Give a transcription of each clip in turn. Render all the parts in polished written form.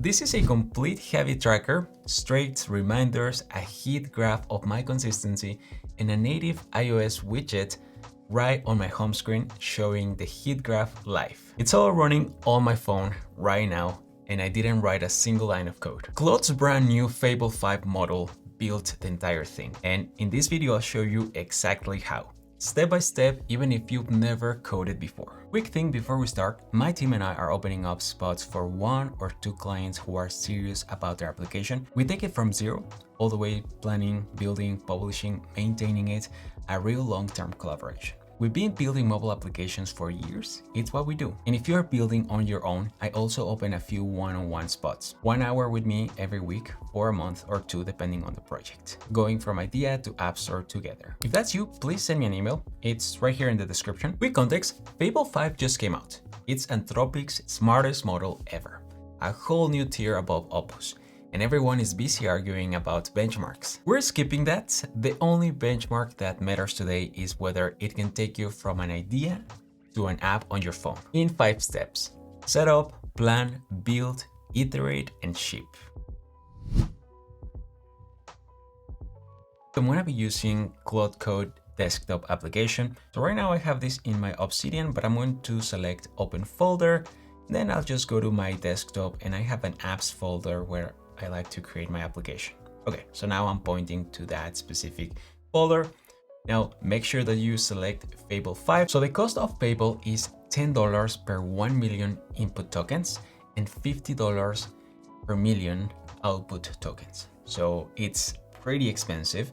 This is a complete habit tracker, straight reminders, a heat graph of my consistency, and a native iOS widget right on my home screen showing the heat graph live. It's all running on my phone right now, and I didn't write a single line of code. Claude's brand new Fable 5 model built the entire thing, and in this video I'll show you exactly how. Step by step, even if you've never coded before. Quick thing before we start, my team and I are opening up spots for 1 or 2 clients who are serious about their application. We take it from zero all the way, planning, building, publishing, maintaining it, a real long-term collaboration. We've been building mobile applications for years. It's what we do. And if you're building on your own, I also open a few one-on-one spots. 1 hour with me every week for a month or 2, depending on the project. Going from idea to app store together. If that's you, please send me an email. It's right here in the description. Quick context, Fable 5 just came out. It's Anthropic's smartest model ever. A whole new tier above Opus. And everyone is busy arguing about benchmarks. We're skipping that. The only benchmark that matters today is whether it can take you from an idea to an app on your phone in 5 steps. Set up, plan, build, iterate, and ship. I'm gonna be using Claude Code desktop application. So right now I have this in my Obsidian, but I'm going to select open folder. Then I'll just go to my desktop and I have an apps folder where I like to create my application. Okay, so now I'm pointing to that specific folder. Now make sure that you select Fable 5. So the cost of Fable is $10 per 1 million input tokens and $50 per million output tokens. So it's pretty expensive.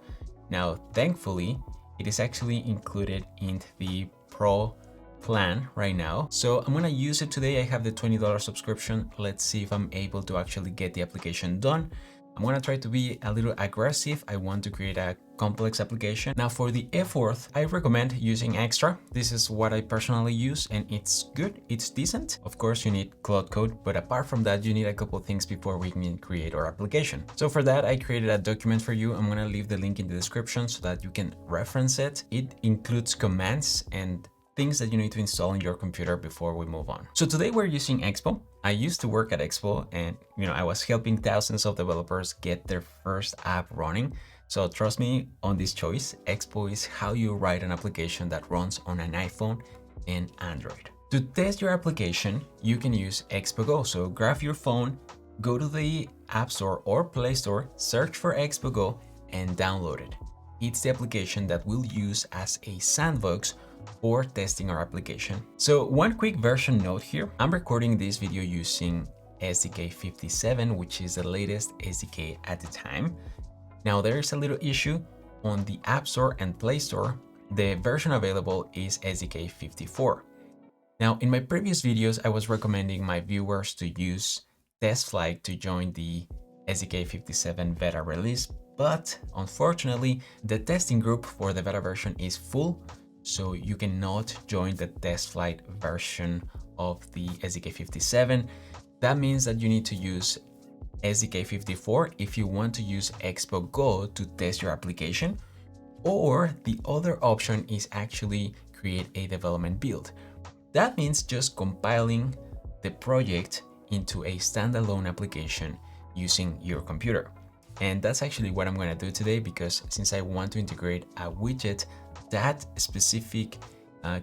Now, thankfully, it is actually included in the Pro plan right now. So I'm gonna use it today. I have the $20 subscription. Let's see if I'm able to actually get the application done. I'm gonna try to be a little aggressive. I want to create a complex application. Now for the effort, I recommend using Extra. This is what I personally use and it's good, it's decent. Of course you need Claude Code, but apart from that, you need a couple things before we can create our application. So for that, I created a document for you. I'm gonna leave the link in the description so that you can reference it. It includes commands and things that you need to install on your computer before we move on. So today we're using Expo. I used to work at Expo and I was helping thousands of developers get their first app running. So trust me on this choice. Expo is how you write an application that runs on an iPhone and Android. To test your application, you can use Expo Go. So grab your phone, go to the App Store or Play Store, search for Expo Go and download it. It's the application that we'll use as a sandbox for testing our application. So one quick version note here, I'm recording this video using SDK 57, which is the latest SDK at the time. Now there is a little issue on the App Store and Play Store. The version available is SDK 54. Now in my previous videos, I was recommending my viewers to use TestFlight to join the SDK 57 beta release, but unfortunately, the testing group for the beta version is full, so you cannot join the TestFlight version of the SDK 57. That means that you need to use SDK 54 if you want to use Expo Go to test your application, or the other option is actually create a development build. That means just compiling the project into a standalone application using your computer. And that's actually what I'm going to do today, because since I want to integrate a widget, that specific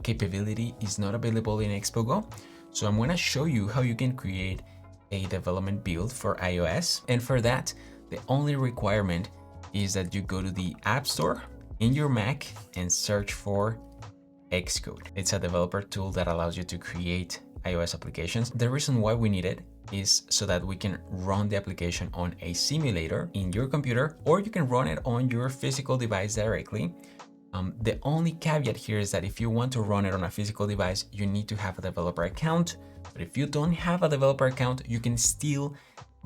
capability is not available in Expo Go. So I'm going to show you how you can create a development build for iOS. And for that, the only requirement is that you go to the App Store in your Mac and search for Xcode. It's a developer tool that allows you to create iOS applications. The reason why we need it is so that we can run the application on a simulator in your computer, or you can run it on your physical device directly. The only caveat here is that if you want to run it on a physical device, you need to have a developer account. But if you don't have a developer account, you can still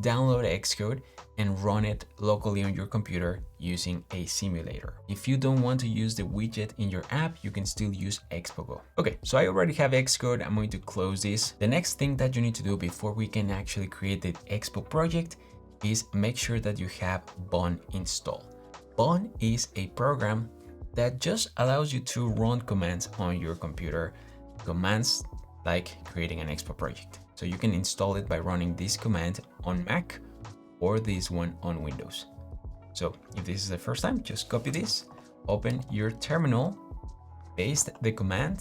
download Xcode and run it locally on your computer using a simulator. If you don't want to use the widget in your app, you can still use Expo Go. Okay, so I already have Xcode. I'm going to close this. The next thing that you need to do before we can actually create the Expo project is make sure that you have Bun installed. Bun is a program that just allows you to run commands on your computer, commands like creating an Expo project. So you can install it by running this command on Mac or this one on Windows. So if this is the first time, just copy this, open your terminal, paste the command,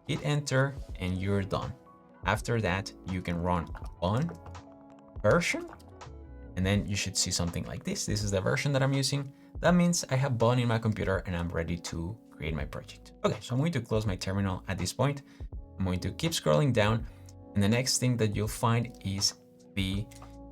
hit enter, and you're done. After that, you can run on version, and then you should see something like this. This is the version that I'm using. That means I have Bond in my computer and I'm ready to create my project. Okay, so I'm going to close my terminal at this point. I'm going to keep scrolling down, and the next thing that you'll find is the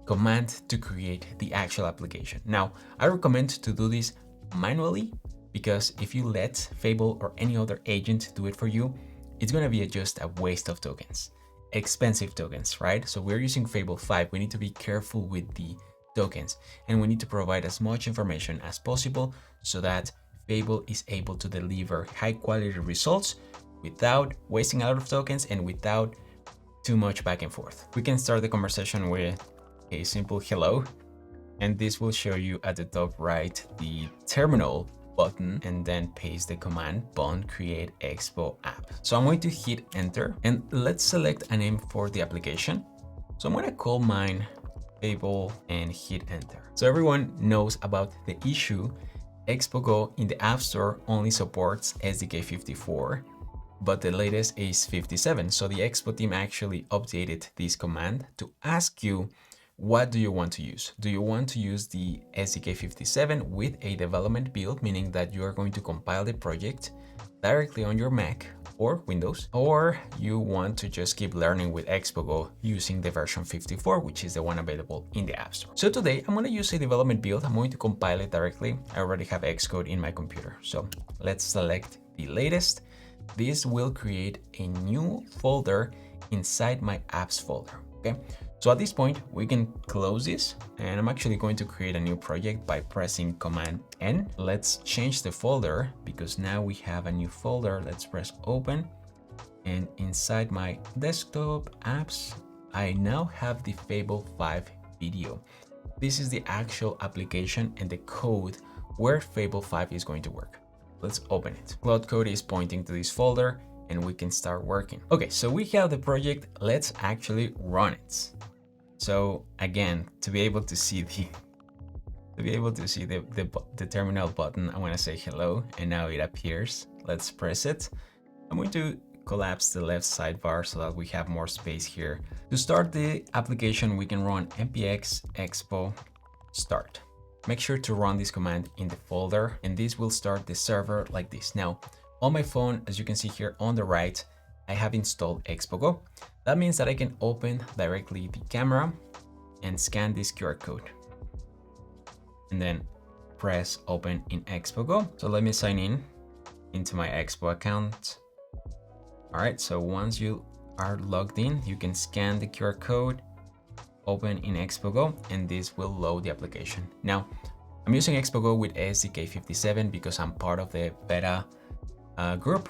command to create the actual application. Now, I recommend to do this manually, because if you let Fable or any other agent do it for you, it's going to be just a waste of tokens, expensive tokens, right? So we're using Fable 5. We need to be careful with the tokens, and we need to provide as much information as possible so that Fable is able to deliver high quality results without wasting a lot of tokens and without too much back and forth. We can start the conversation with a simple hello, and this will show you at the top right the terminal button, and then paste the command Bond create Expo app. So I'm going to hit enter, and let's select a name for the application. So I'm going to call mine Fable and hit enter. So everyone knows about the issue. Expo Go in the App Store only supports SDK 54, but the latest is 57. So the Expo team actually updated this command to ask you, what do you want to use? Do you want to use the SDK 57 with a development build, meaning that you are going to compile the project directly on your Mac or Windows, or you want to just keep learning with Expo Go using the version 54, which is the one available in the App Store? So today I'm going to use a development build. I'm going to compile it directly. I already have Xcode in my computer. So let's select the latest. This will create a new folder inside my apps folder. Okay. So at this point, we can close this, and I'm actually going to create a new project by pressing Command N. Let's change the folder because now we have a new folder. Let's press open, and inside my desktop apps, I now have the Fable 5 video. This is the actual application and the code where Fable 5 is going to work. Let's open it. Claude Code is pointing to this folder, and we can start working. Okay, so we have the project. Let's actually run it. So again, to be able to see the terminal button, I want to say hello, and now it appears. Let's press it. I'm going to collapse the left sidebar so that we have more space here. To start the application, we can run npx expo start. Make sure to run this command in the folder, and this will start the server like this. Now, on my phone, as you can see here on the right, I have installed Expo Go. That means that I can open directly the camera and scan this QR code, and then press open in Expo Go. So let me sign in into my Expo account. All right, so once you are logged in, you can scan the QR code, open in Expo Go, and this will load the application. Now, I'm using Expo Go with SDK 57 because I'm part of the beta group.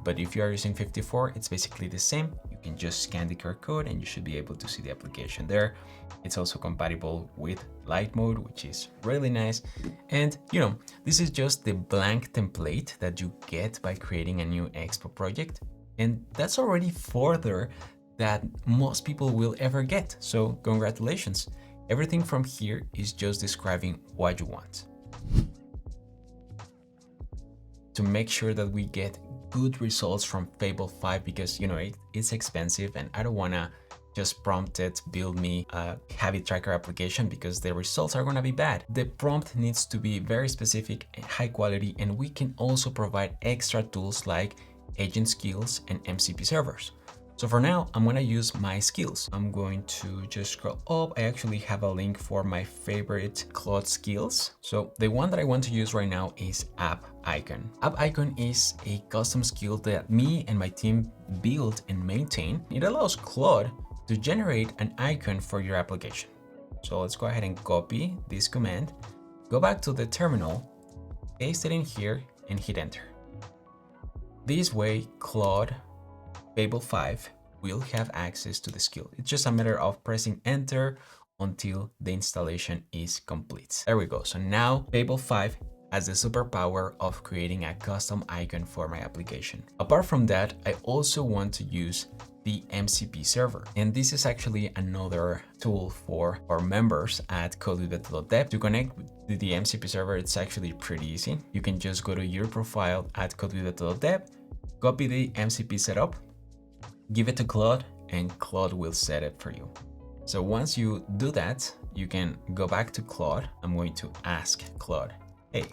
But if you are using 54, it's basically the same. You can just scan the QR code and you should be able to see the application there. It's also compatible with light mode, which is really nice. And this is just the blank template that you get by creating a new Expo project. And that's already further that most people will ever get. So congratulations. Everything from here is just describing what you want. To make sure that we get good results from Fable 5, because it's expensive and I don't want to just prompt it, build me a habit tracker application, because the results are going to be bad. The prompt needs to be very specific and high quality, and we can also provide extra tools like agent skills and MCP servers. So for now, I'm going to use my skills. I'm going to just scroll up. I actually have a link for my favorite Claude skills. So the one that I want to use right now is App Icon. App Icon is a custom skill that me and my team build and maintain. It allows Claude to generate an icon for your application. So let's go ahead and copy this command, go back to the terminal, paste it in here, and hit enter. This way, Claude Fable 5 will have access to the skill. It's just a matter of pressing enter until the installation is complete. There we go. So now Fable 5 has the superpower of creating a custom icon for my application. Apart from that, I also want to use the MCP server. And this is actually another tool for our members at codewithbeto.dev. To connect to the MCP server, it's actually pretty easy. You can just go to your profile at codewithbeto.dev, copy the MCP setup, give it to Claude, and Claude will set it for you. So once you do that, you can go back to Claude. I'm going to ask Claude, hey,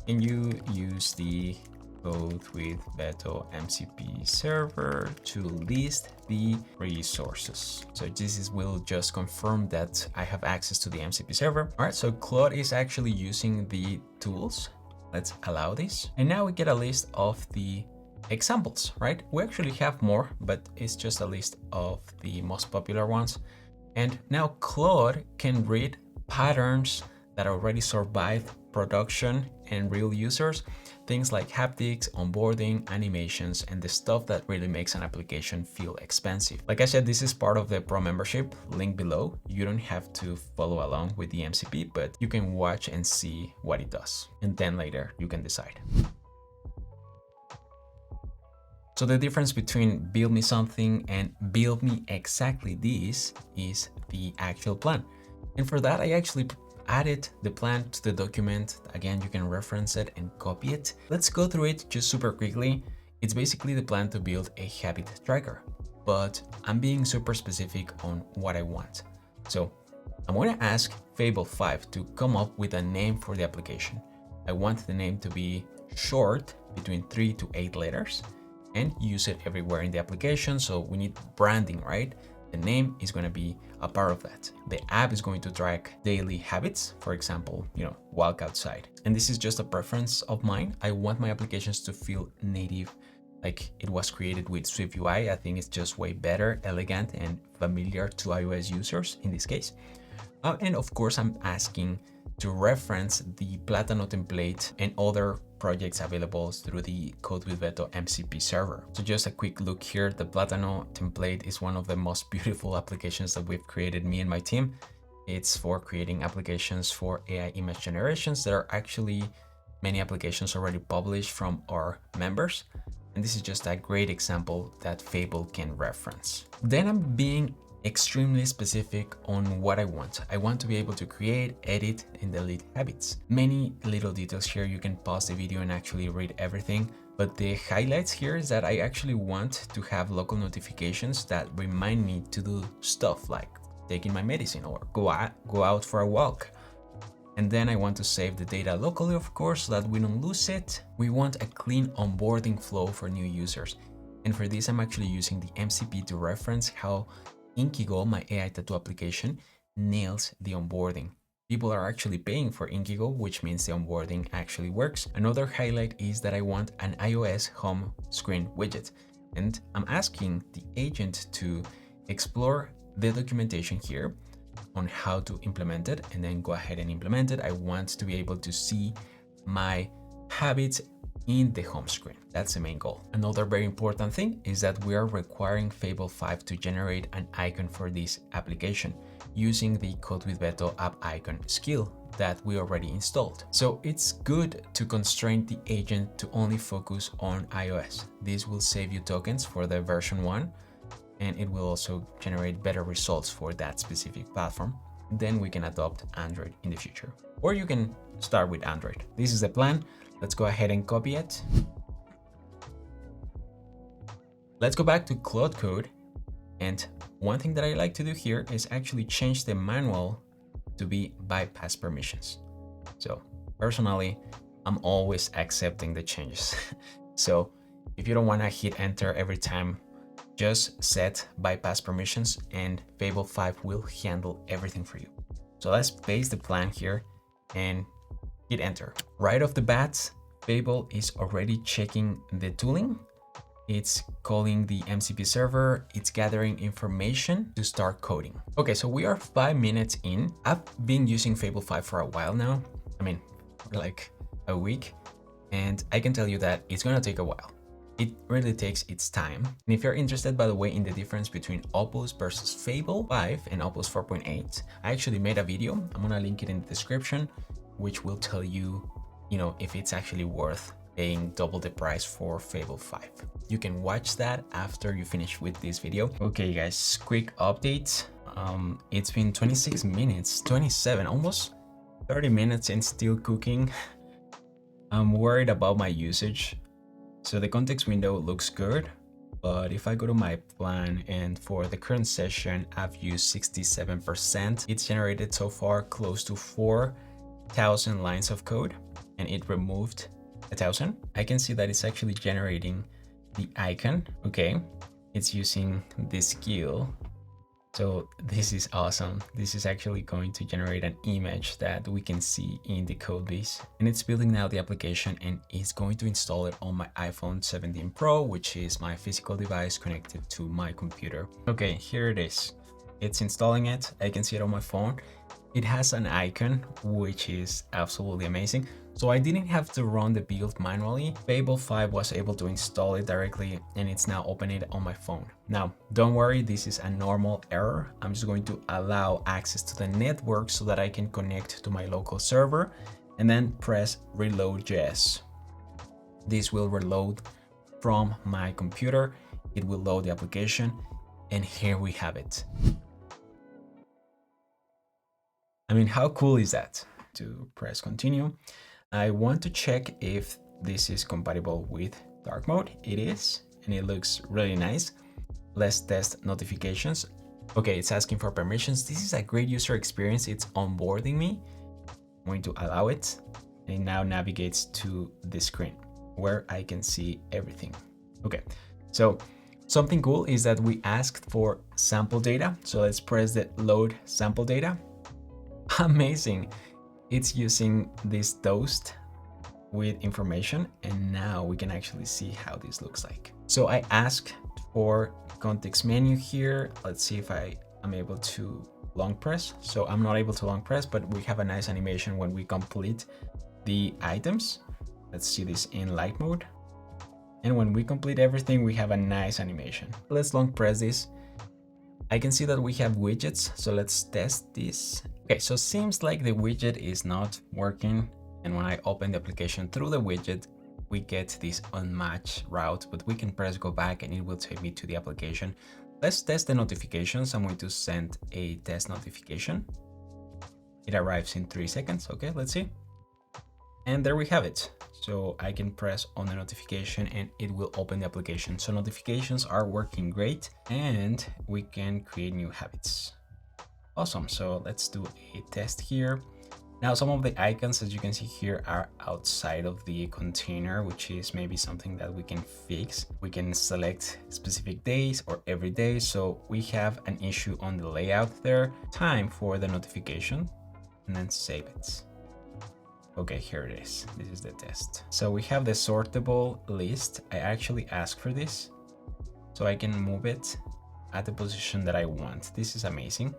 can you use the Code with Beto MCP server to list the resources? So will just confirm that I have access to the MCP server. All right, so Claude is actually using the tools. Let's allow this. And now we get a list of the examples, right? We actually have more, but it's just a list of the most popular ones. And now Claude can read patterns that already survived production and real users, things like haptics, onboarding, animations, and the stuff that really makes an application feel expensive. Like I said, this is part of the Pro membership, link below. You don't have to follow along with the MCP, but you can watch and see what it does. And then later you can decide. So the difference between build me something and build me exactly this is the actual plan. And for that, I actually added the plan to the document. Again, you can reference it and copy it. Let's go through it just super quickly. It's basically the plan to build a habit tracker, but I'm being super specific on what I want. So I'm going to ask Fable 5 to come up with a name for the application. I want the name to be short, between 3 to 8 letters, and use it everywhere in the application. So we need branding, right? The name is going to be a part of that. The app is going to track daily habits, for example, walk outside. And this is just a preference of mine. I want my applications to feel native, like it was created with Swift UI. I think it's just way better, elegant, and familiar to iOS users in this case. And of course, I'm asking to reference the Platano template and other projects available through the Code with Beto MCP server. So just a quick look here, the Platano template is one of the most beautiful applications that we've created, me and my team. It's for creating applications for AI image generations. There are actually many applications already published from our members. And this is just a great example that Fable can reference. Then I'm being extremely specific on what I want. I want to be able to create, edit, and delete habits. Many little details here. You can pause the video and actually read everything. But the highlights here is that I actually want to have local notifications that remind me to do stuff like taking my medicine or go out for a walk. And then I want to save the data locally, of course, so that we don't lose it. We want a clean onboarding flow for new users. And for this, I'm actually using the MCP to reference how Inkigo, my AI tattoo application, nails the onboarding. People are actually paying for Inkigo, which means the onboarding actually works. Another highlight is that I want an iOS home screen widget. And I'm asking the agent to explore the documentation here on how to implement it and then go ahead and implement it. I want to be able to see my habits in the home screen. That's the main goal. Another very important thing is that we are requiring Fable 5 to generate an icon for this application using the Code with Beto app icon skill that we already installed. So it's good to constrain the agent to only focus on iOS. This will save you tokens for the version 1, and it will also generate better results for that specific platform. Then we can adopt Android in the future. Or you can start with Android. This is the plan. Let's go ahead and copy it. Let's go back to Claude Code. And one thing that I like to do here is actually change the manual to be bypass permissions. So personally, I'm always accepting the changes. So if you don't want to hit enter every time, just set bypass permissions and Fable 5 will handle everything for you. So let's paste the plan here and hit enter. Right off the bat, Fable is already checking the tooling. It's calling the MCP server. It's gathering information to start coding. Okay, so we are 5 minutes in. I've been using Fable 5 for a while now. I mean, like a week. And I can tell you that it's gonna take a while. It really takes its time. And if you're interested, by the way, in the difference between Opus versus Fable 5 and Opus 4.8, I actually made a video. I'm gonna link it in the description, which will tell you you know, if it's actually worth paying double the price for Fable 5. You can watch that after you finish with this video. Okay guys, quick update. It's been 26 minutes, 27, almost 30 minutes and still cooking. I'm worried about my usage. So the context window looks good, but if I go to my plan and for the current session, I've used 67%. It's generated so far close to 4,000 lines of code and it removed 1,000. I can see that it's actually generating the icon. Okay, it's using this skill. So this is awesome. This is actually going to generate an image that we can see in the code base. And it's building now the application and it's going to install it on my iPhone 17 Pro, which is my physical device connected to my computer. Okay, here it is. It's installing it. I can see it on my phone. It has an icon, which is absolutely amazing. So I didn't have to run the build manually. Fable 5 was able to install it directly and it's now opening it on my phone. Now, don't worry, this is a normal error. I'm just going to allow access to the network so that I can connect to my local server and then press reload JS. This will reload from my computer. It will load the application and here we have it. I mean, how cool is that? To press continue. I want to check if this is compatible with dark mode. It is, and it looks really nice. Let's test notifications. Okay, it's asking for permissions. This is a great user experience. It's onboarding me. I'm going to allow it. And it now navigates to the screen where I can see everything. Okay, so something cool is that we asked for sample data. So let's press the load sample data. Amazing. It's using this toast with information and now we can actually see how this looks like. So I asked for context menu here. Let's see if I am able to long press. So I'm not able to long press, but we have a nice animation when we complete the items. Let's see this in light mode. And when we complete everything, we have a nice animation. Let's long press this. I can see that we have widgets, so let's test this. Okay, so seems like the widget is not working. And when I open the application through the widget, we get this unmatched route, but we can press go back and it will take me to the application. Let's test the notifications. I'm going to send a test notification. It arrives in 3 seconds. Okay, let's see. And there we have it. So I can press on the notification and it will open the application. So notifications are working great and we can create new habits. Awesome. So let's do a test here. Now, some of the icons, as you can see here, are outside of the container, which is maybe something that we can fix. We can select specific days or every day. So we have an issue on the layout there. Time for the notification and then save it. Okay, here it is. This is the test. So we have the sortable list. I actually asked for this so I can move it at the position that I want. This is amazing.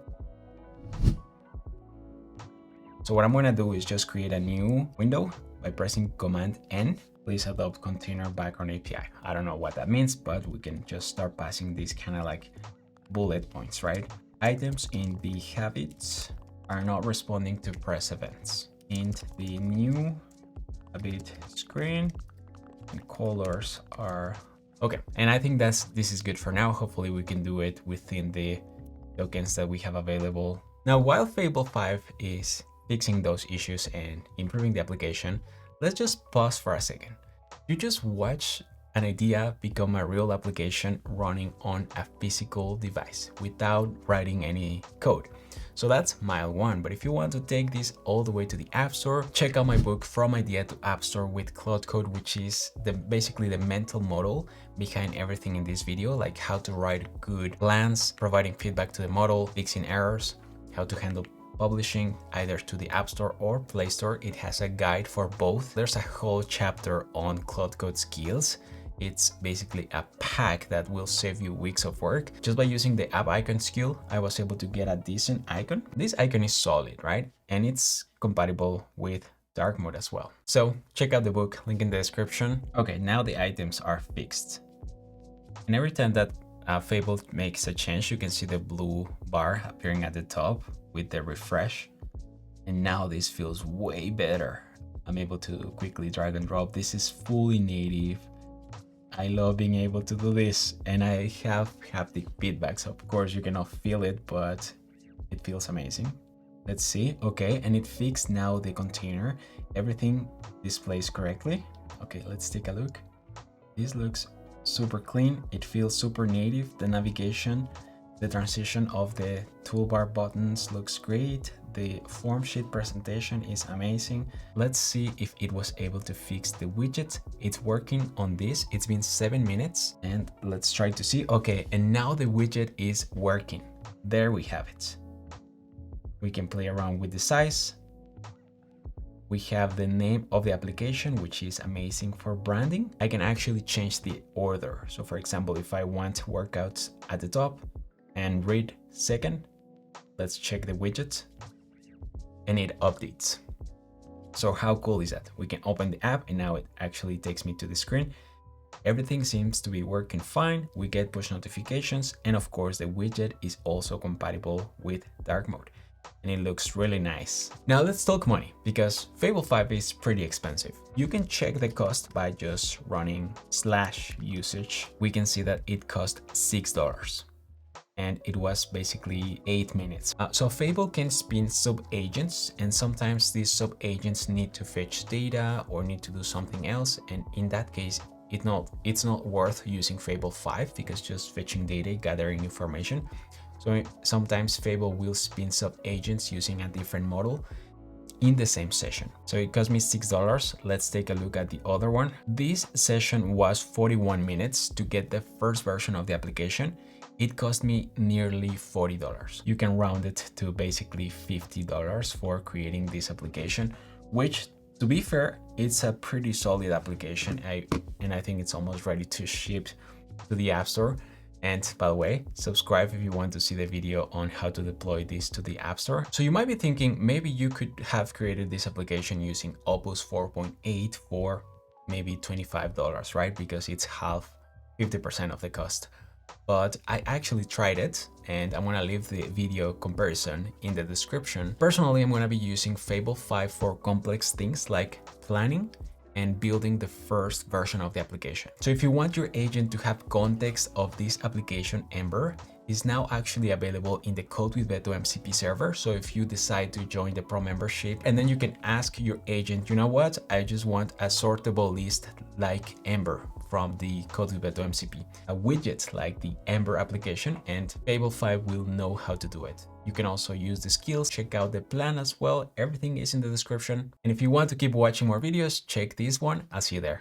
So what I'm going to do is just create a new window by pressing Command N. Please adopt container background API. I don't know what that means, but we can just start passing these kind of like bullet points, right? Items in the habits are not responding to press events. And the new habit screen and colors are okay. And I think this is good for now. Hopefully we can do it within the tokens that we have available. Now, while Fable 5 is fixing those issues and improving the application, let's just pause for a second. You just watch an idea become a real application running on a physical device without writing any code. So that's mile 1, but if you want to take this all the way to the App Store, check out my book From Idea to App Store with Claude Code, which is basically the mental model behind everything in this video, like how to write good plans, providing feedback to the model, fixing errors, how to handle publishing either to the App Store or Play Store. It has a guide for both. There's a whole chapter on Claude Code skills. It's basically a pack that will save you weeks of work. Just by using the app icon skill, I was able to get a decent icon. This icon is solid, right? And it's compatible with dark mode as well. So check out the book, link in the description. Okay, now the items are fixed. And every time that Fable makes a change, you can see the blue bar appearing at the top with the refresh. And now this feels way better. I'm able to quickly drag and drop. This is fully native. I love being able to do this, and I have haptic feedbacks. Of course, you cannot feel it, but it feels amazing. Let's see. Okay, and it fixed now the container. Everything displays correctly. Okay, let's take a look. This looks super clean. It feels super native. The navigation, the transition of the toolbar buttons looks great. The form sheet presentation is amazing. Let's see if it was able to fix the widget. It's working on this. It's been 7 minutes, and let's try to see. Okay, and now the widget is working. There we have it. We can play around with the size. We have the name of the application, which is amazing for branding. I can actually change the order. So for example, if I want workouts at the top and read second, let's check the widget and it updates. So how cool is that? We can open the app and now it actually takes me to the screen. Everything seems to be working fine. We get push notifications, and of course the widget is also compatible with dark mode, and it looks really nice. Now let's talk money, because Fable 5 is pretty expensive. You can check the cost by just running /usage. We can see that it cost $6. And it was basically 8 minutes. So Fable can spin sub-agents, and sometimes these sub-agents need to fetch data or need to do something else, and in that case it's not worth using Fable 5, because just fetching data, gathering information. So sometimes Fable will spin sub-agents using a different model in the same session. So it cost me $6. Let's take a look at the other one. This session was 41 minutes to get the first version of the application. It cost me nearly $40. You can round it to basically $50 for creating this application, which, to be fair, it's a pretty solid application. And I think it's almost ready to ship to the App Store. And by the way, subscribe if you want to see the video on how to deploy this to the App Store. So you might be thinking, maybe you could have created this application using Opus 4.8 for maybe $25, right? Because it's half, 50% of the cost. But I actually tried it, and I'm gonna leave the video comparison in the description. Personally, I'm gonna be using Fable 5 for complex things like planning and building the first version of the application. So if you want your agent to have context of this application, Ember is now actually available in the Code with Beto MCP server. So if you decide to join the pro membership, and then you can ask your agent, you know what, I just want a sortable list like Ember from the Code with Beto MCP, a widget like the Ember application, and Fable 5 will know how to do it. You can also use the skills, check out the plan as well. Everything is in the description. And if you want to keep watching more videos, check this one. I'll see you there.